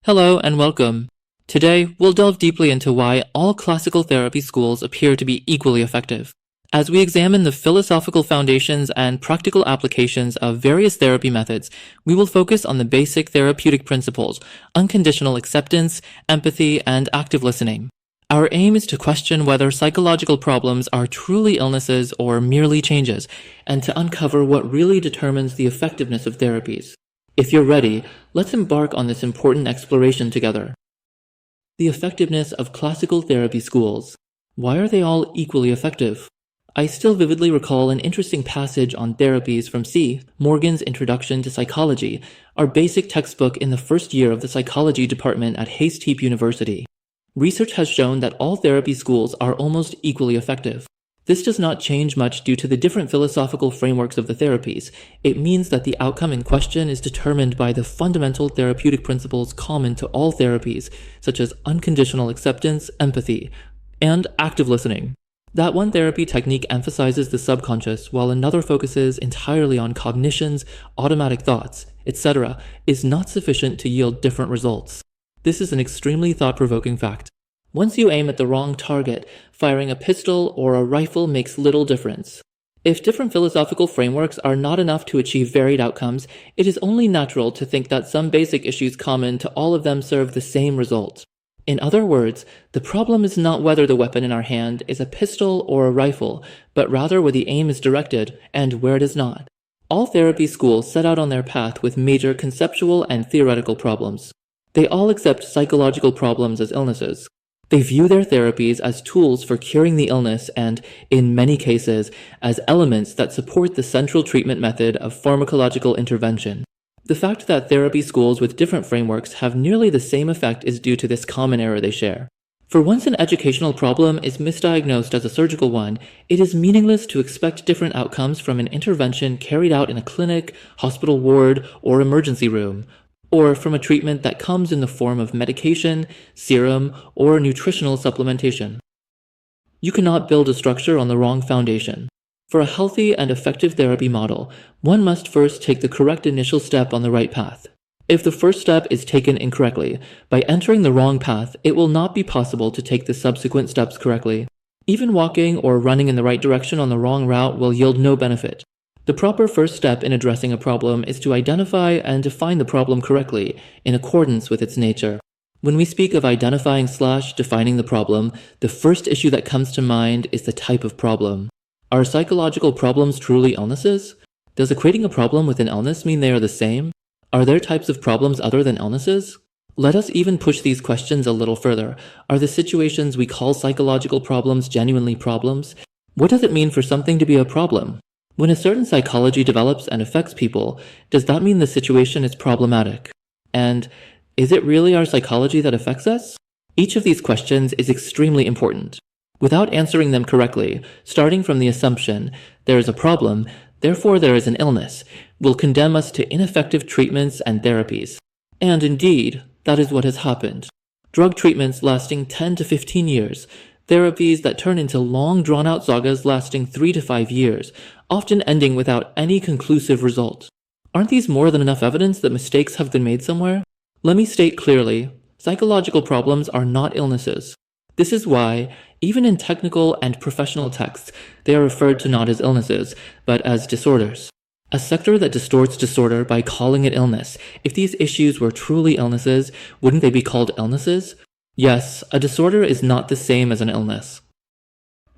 Hello and welcome. Today, we'll delve deeply into why all classical therapy schools appear to be equally effective. As we examine the philosophical foundations and practical applications of various therapy methods, we will focus on the basic therapeutic principles: unconditional acceptance, empathy, and active listening. Our aim is to question whether psychological problems are truly illnesses or merely changes, and to uncover what really determines the effectiveness of therapies. If you're ready, let's embark on this important exploration together. The effectiveness of classical therapy schools. Why are they all equally effective? I still vividly recall an interesting passage on therapies from C. Morgan's Introduction to Psychology, our basic textbook in the first year of the psychology department at Hayes-Teep University. Research has shown that all therapy schools are almost equally effective. This does not change much due to the different philosophical frameworks of the therapies. It means that the outcome in question is determined by the fundamental therapeutic principles common to all therapies, such as unconditional acceptance, empathy, and active listening. That one therapy technique emphasizes the subconscious, while another focuses entirely on cognitions, automatic thoughts, etc., is not sufficient to yield different results. This is an extremely thought-provoking fact. Once you aim at the wrong target, firing a pistol or a rifle makes little difference. If different philosophical frameworks are not enough to achieve varied outcomes, it is only natural to think that some basic issues common to all of them serve the same result. In other words, the problem is not whether the weapon in our hand is a pistol or a rifle, but rather where the aim is directed and where it is not. All therapy schools set out on their path with major conceptual and theoretical problems. They all accept psychological problems as illnesses. They view their therapies as tools for curing the illness and, in many cases, as elements that support the central treatment method of pharmacological intervention. The fact that therapy schools with different frameworks have nearly the same effect is due to this common error they share. For once an educational problem is misdiagnosed as a surgical one, it is meaningless to expect different outcomes from an intervention carried out in a clinic, hospital ward, or emergency room, or from a treatment that comes in the form of medication, serum, or nutritional supplementation. You cannot build a structure on the wrong foundation. For a healthy and effective therapy model, one must first take the correct initial step on the right path. If the first step is taken incorrectly, by entering the wrong path, it will not be possible to take the subsequent steps correctly. Even walking or running in the right direction on the wrong route will yield no benefit. The proper first step in addressing a problem is to identify and define the problem correctly, in accordance with its nature. When we speak of identifying/defining the problem, the first issue that comes to mind is the type of problem. Are psychological problems truly illnesses? Does equating a problem with an illness mean they are the same? Are there types of problems other than illnesses? Let us even push these questions a little further. Are the situations we call psychological problems genuinely problems? What does it mean for something to be a problem? When a certain psychology develops and affects people, does that mean the situation is problematic? And is it really our psychology that affects us? Each of these questions is extremely important. Without answering them correctly, starting from the assumption there is a problem, therefore there is an illness, will condemn us to ineffective treatments and therapies. And indeed, that is what has happened. Drug treatments lasting 10 to 15 years, therapies that turn into long drawn-out sagas lasting 3 to 5 years, often ending without any conclusive result. Aren't these more than enough evidence that mistakes have been made somewhere? Let me state clearly, psychological problems are not illnesses. This is why, even in technical and professional texts, they are referred to not as illnesses, but as disorders. A sector that distorts disorder by calling it illness. If these issues were truly illnesses, wouldn't they be called illnesses? Yes, a disorder is not the same as an illness.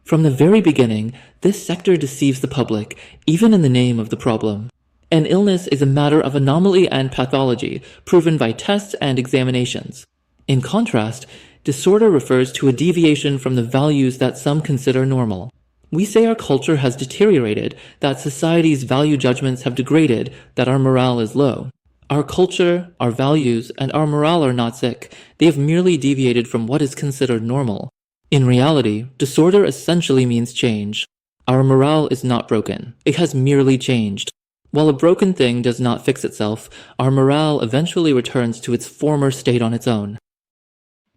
From the very beginning, this sector deceives the public, even in the name of the problem. An illness is a matter of anomaly and pathology, proven by tests and examinations. In contrast, disorder refers to a deviation from the values that some consider normal. We say our culture has deteriorated, that society's value judgments have degraded, that our morale is low. Our culture, our values, and our morale are not sick. They have merely deviated from what is considered normal. In reality, disorder essentially means change. Our morale is not broken. It has merely changed. While a broken thing does not fix itself, our morale eventually returns to its former state on its own.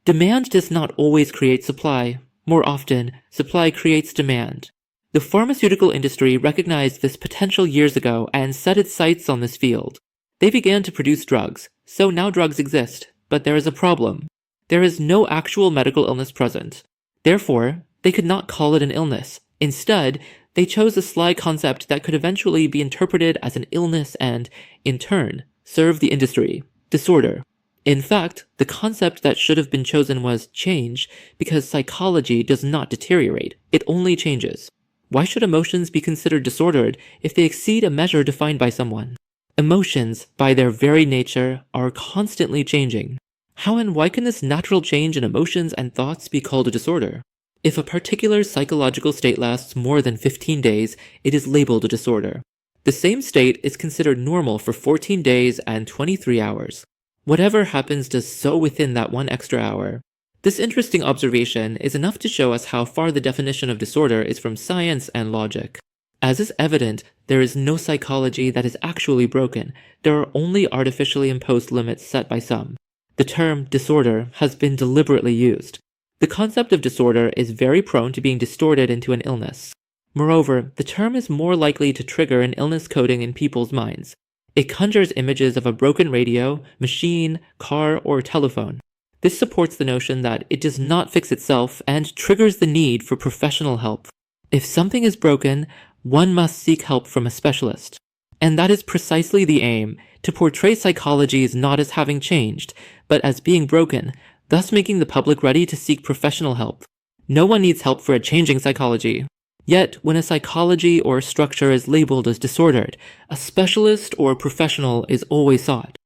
Demand does not always create supply. More often, supply creates demand. The pharmaceutical industry recognized this potential years ago and set its sights on this field. They began to produce drugs, so now drugs exist. But there is a problem. There is no actual medical illness present. Therefore, they could not call it an illness. Instead, they chose a sly concept that could eventually be interpreted as an illness and, in turn, serve the industry: disorder. In fact, the concept that should have been chosen was change, because psychology does not deteriorate, it only changes. Why should emotions be considered disordered if they exceed a measure defined by someone? Emotions, by their very nature, are constantly changing. How and why can this natural change in emotions and thoughts be called a disorder? If a particular psychological state lasts more than 15 days, it is labeled a disorder. The same state is considered normal for 14 days and 23 hours. Whatever happens does so within that one extra hour. This interesting observation is enough to show us how far the definition of disorder is from science and logic. As is evident, there is no psychology that is actually broken. There are only artificially imposed limits set by some. The term disorder has been deliberately used. The concept of disorder is very prone to being distorted into an illness. Moreover, the term is more likely to trigger an illness coding in people's minds. It conjures images of a broken radio, machine, car, or telephone. This supports the notion that it does not fix itself and triggers the need for professional help. If something is broken, one must seek help from a specialist. And that is precisely the aim, to portray psychology as not as having changed, but as being broken, thus making the public ready to seek professional help. No one needs help for a changing psychology. Yet, when a psychology or structure is labeled as disordered, a specialist or professional is always sought.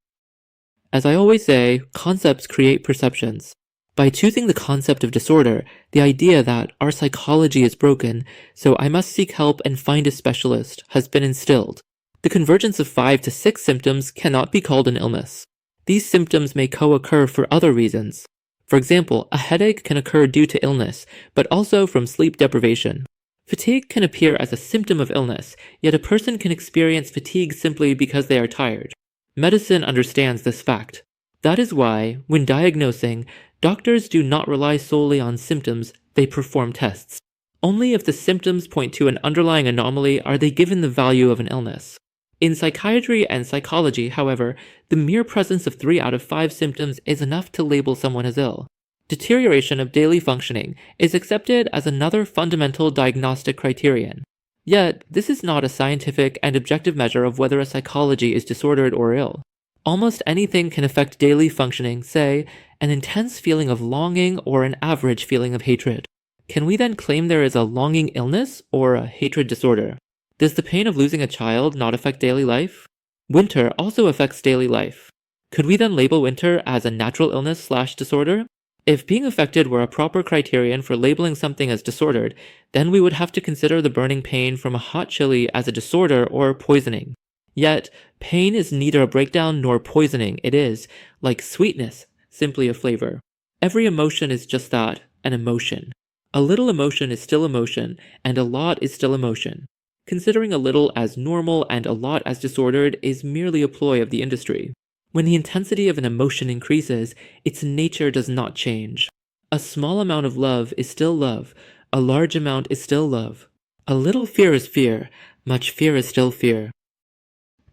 As I always say, concepts create perceptions. By choosing the concept of disorder, the idea that our psychology is broken, so I must seek help and find a specialist, has been instilled. The convergence of 5 to 6 symptoms cannot be called an illness. These symptoms may co-occur for other reasons. For example, a headache can occur due to illness, but also from sleep deprivation. Fatigue can appear as a symptom of illness, yet a person can experience fatigue simply because they are tired. Medicine understands this fact. That is why, when diagnosing, doctors do not rely solely on symptoms, they perform tests. Only if the symptoms point to an underlying anomaly are they given the value of an illness. In psychiatry and psychology, however, the mere presence of 3 out of 5 symptoms is enough to label someone as ill. Deterioration of daily functioning is accepted as another fundamental diagnostic criterion. Yet, this is not a scientific and objective measure of whether a psychology is disordered or ill. Almost anything can affect daily functioning, say, an intense feeling of longing or an average feeling of hatred. Can we then claim there is a longing illness or a hatred disorder? Does the pain of losing a child not affect daily life? Winter also affects daily life. Could we then label winter as a natural illness/disorder? If being affected were a proper criterion for labeling something as disordered, then we would have to consider the burning pain from a hot chili as a disorder or poisoning. Yet, pain is neither a breakdown nor poisoning. It is, like sweetness, simply a flavor. Every emotion is just that, an emotion. A little emotion is still emotion, and a lot is still emotion. Considering a little as normal and a lot as disordered is merely a ploy of the industry. When the intensity of an emotion increases, its nature does not change. A small amount of love is still love. A large amount is still love. A little fear is fear. Much fear is still fear.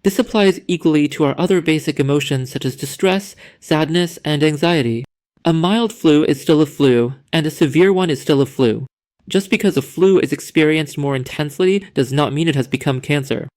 This applies equally to our other basic emotions such as distress, sadness, and anxiety. A mild flu is still a flu, and a severe one is still a flu. Just because a flu is experienced more intensely does not mean it has become cancer.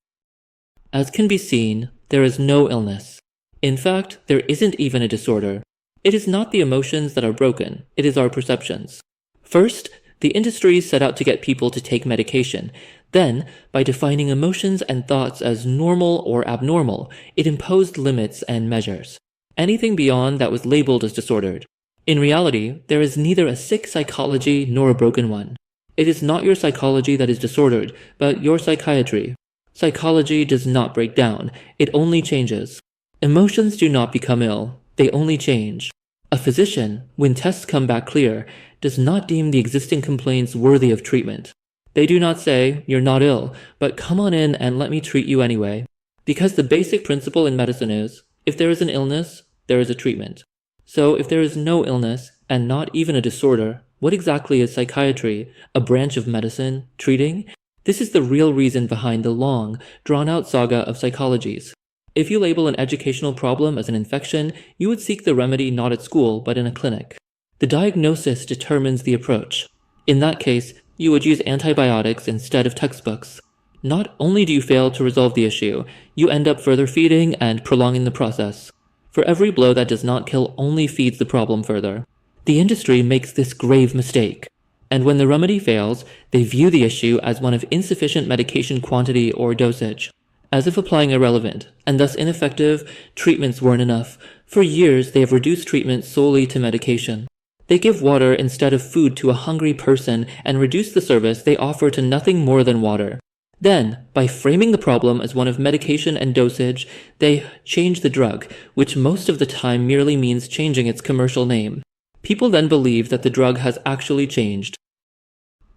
As can be seen, there is no illness. In fact, there isn't even a disorder. It is not the emotions that are broken, it is our perceptions. First, the industry set out to get people to take medication. Then, by defining emotions and thoughts as normal or abnormal, it imposed limits and measures. Anything beyond that was labeled as disordered. In reality, there is neither a sick psychology nor a broken one. It is not your psychology that is disordered, but your psychiatry. Psychology does not break down, it only changes. Emotions do not become ill, they only change. A physician, when tests come back clear, does not deem the existing complaints worthy of treatment. They do not say, "You're not ill, but come on in and let me treat you anyway." Because the basic principle in medicine is, if there is an illness, there is a treatment. So if there is no illness, and not even a disorder, what exactly is psychiatry, a branch of medicine, treating? This is the real reason behind the long, drawn-out saga of psychologies. If you label an educational problem as an infection, you would seek the remedy not at school, but in a clinic. The diagnosis determines the approach. In that case, you would use antibiotics instead of textbooks. Not only do you fail to resolve the issue, you end up further feeding and prolonging the process. For every blow that does not kill only feeds the problem further. The industry makes this grave mistake. And when the remedy fails, they view the issue as one of insufficient medication quantity or dosage, as if applying irrelevant, and thus ineffective, treatments weren't enough. For years, they have reduced treatment solely to medication. They give water instead of food to a hungry person and reduce the service they offer to nothing more than water. Then, by framing the problem as one of medication and dosage, they change the drug, which most of the time merely means changing its commercial name. People then believe that the drug has actually changed.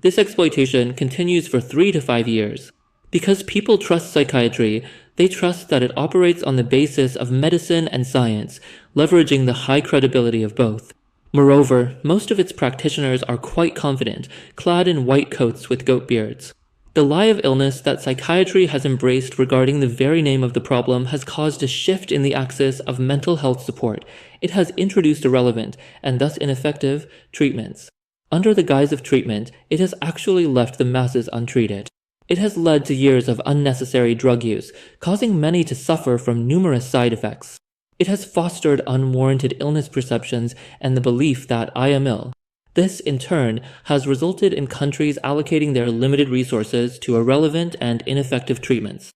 This exploitation continues for 3 to 5 years. Because people trust psychiatry, they trust that it operates on the basis of medicine and science, leveraging the high credibility of both. Moreover, most of its practitioners are quite confident, clad in white coats with goat beards. The lie of illness that psychiatry has embraced regarding the very name of the problem has caused a shift in the axis of mental health support. It has introduced irrelevant, and thus ineffective, treatments. Under the guise of treatment, it has actually left the masses untreated. It has led to years of unnecessary drug use, causing many to suffer from numerous side effects. It has fostered unwarranted illness perceptions and the belief that I am ill. This, in turn, has resulted in countries allocating their limited resources to irrelevant and ineffective treatments.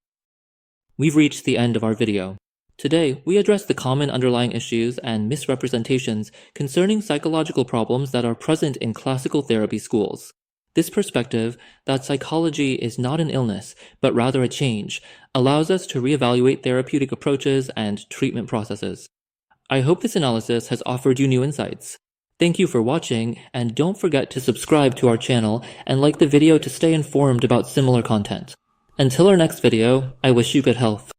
We've reached the end of our video. Today, we address the common underlying issues and misrepresentations concerning psychological problems that are present in classical therapy schools. This perspective, that psychology is not an illness, but rather a change, allows us to reevaluate therapeutic approaches and treatment processes. I hope this analysis has offered you new insights. Thank you for watching, and don't forget to subscribe to our channel and like the video to stay informed about similar content. Until our next video, I wish you good health.